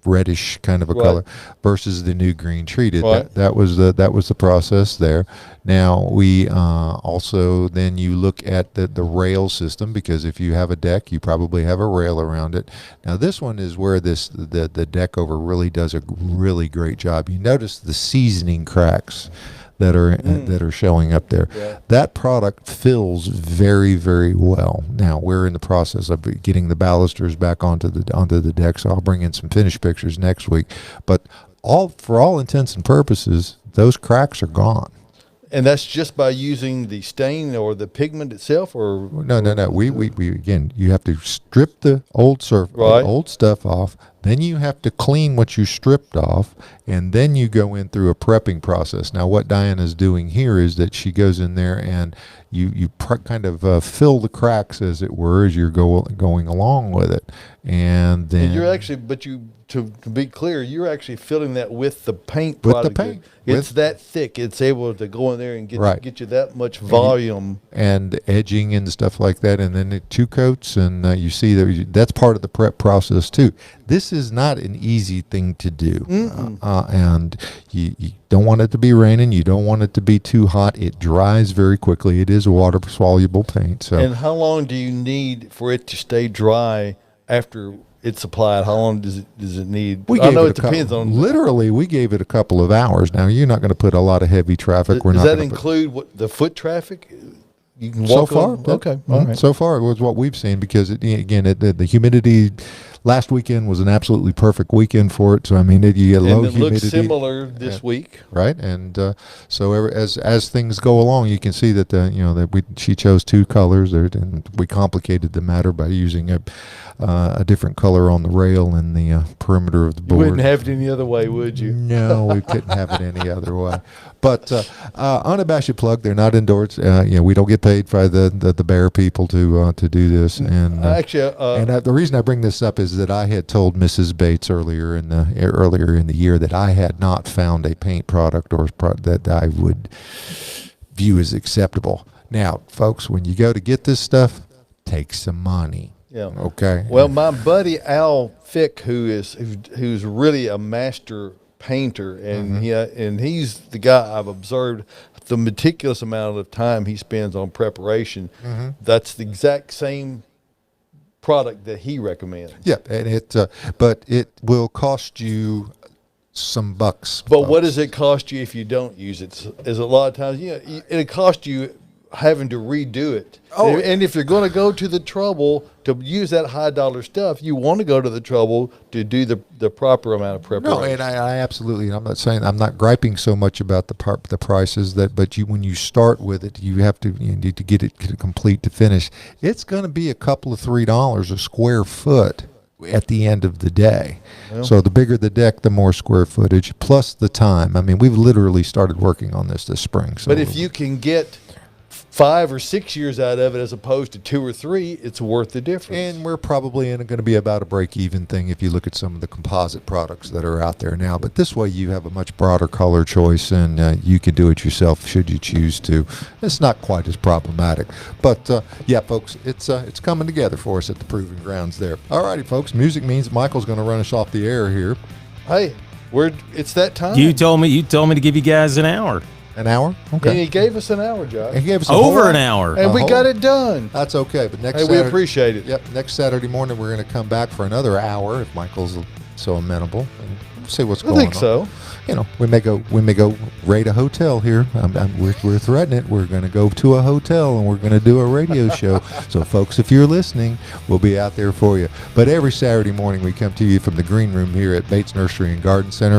reddish kind of a color versus the new green treated. Right. That was the process there. Now we also then you look at the rail system, because if you have a deck, you probably have a rail around it. Now this one is where the deck over really does a really great job. You notice the seasoning cracks that are showing up there. Yeah. That product fills very, very well. Now we're in the process of getting the balusters back onto the deck, so I'll bring in some finished pictures next week. But for all intents and purposes, those cracks are gone. And that's just by using the stain or the pigment itself, or no. We again, you have to strip the old old stuff off. Then you have to clean what you stripped off, and then you go in through a prepping process. Now, what Diana's doing here is that she goes in there and you kind of fill the cracks, as it were, as you're going along with it, and then and you're actually, to be clear, you're actually filling that with the paint. With the paint. It's that thick. It's able to go in there and get you that much volume. And edging and stuff like that. And then 2 coats, and you see that's part of the prep process too. This is not an easy thing to do. And you don't want it to be raining. You don't want it to be too hot. It dries very quickly. It is a water-soluble paint. So. And how long do you need for it to stay dry after it's applied? How long does it need? I know it depends on. Literally, we gave it a couple of hours. Now, you're not going to put a lot of heavy traffic. Does that include the foot traffic? You can walk so far. Okay, all right. So far, it was what we've seen, because the humidity. Last weekend was an absolutely perfect weekend for it. So I mean, you get low humidity. And it looks similar this week, right? And so as things go along, you can see that she chose 2 colors there, and we complicated the matter by using a different color on the rail and the perimeter of the board. You wouldn't have it any other way, would you? No, we couldn't have it any other way. But unabashed plug, they're not endorsed. We don't get paid by the Bear people to do this. And actually, the reason I bring this up is that I had told Mrs. Bates earlier in the year that I had not found a paint product that I would view as acceptable. Now, folks, when you go to get this stuff, take some money. Yeah. Okay. Well, my buddy Al Fick, who's really a master painter, and and he's the guy I've observed the meticulous amount of time he spends on preparation. That's the exact same product that he recommends. Yeah, and but it will cost you some bucks. But what does it cost you if you don't use it? Is a lot of times, it'll cost you having to redo it. Oh, and if you're going to go to the trouble to use that high dollar stuff, you want to go to the trouble to do the proper amount of preparation. No, and I absolutely. I'm not griping so much about the prices but when you start with it, you need to get it complete to finish. It's going to be a couple of $3 a square foot at the end of the day. Well, so the bigger the deck, the more square footage, plus the time. I mean, we've literally started working on this spring. So but if you can get 5 or 6 years out of it as opposed to 2 or 3, it's worth the difference. And we're probably going to be about a break-even thing if you look at some of the composite products that are out there now. But this way you have a much broader color choice, and you can do it yourself should you choose to. It's not quite as problematic. But, yeah, folks, it's coming together for us at the Proving Grounds there. All righty, folks. Music means Michael's going to run us off the air here. Hey, it's that time. You told me to give you guys an hour. An hour? Okay. And he gave us an hour, Josh. He gave us Over an hour. And we got it done. That's okay. But next Hey, Saturday, we appreciate it. Yep. Next Saturday morning, we're going to come back for another hour if Michael's so amenable, and see what's going on. I think so. You know, we may go raid a hotel here. We're threatening it. We're going to go to a hotel and we're going to do a radio show. So, folks, if you're listening, we'll be out there for you. But every Saturday morning, we come to you from the green room here at Bates Nursery and Garden Center for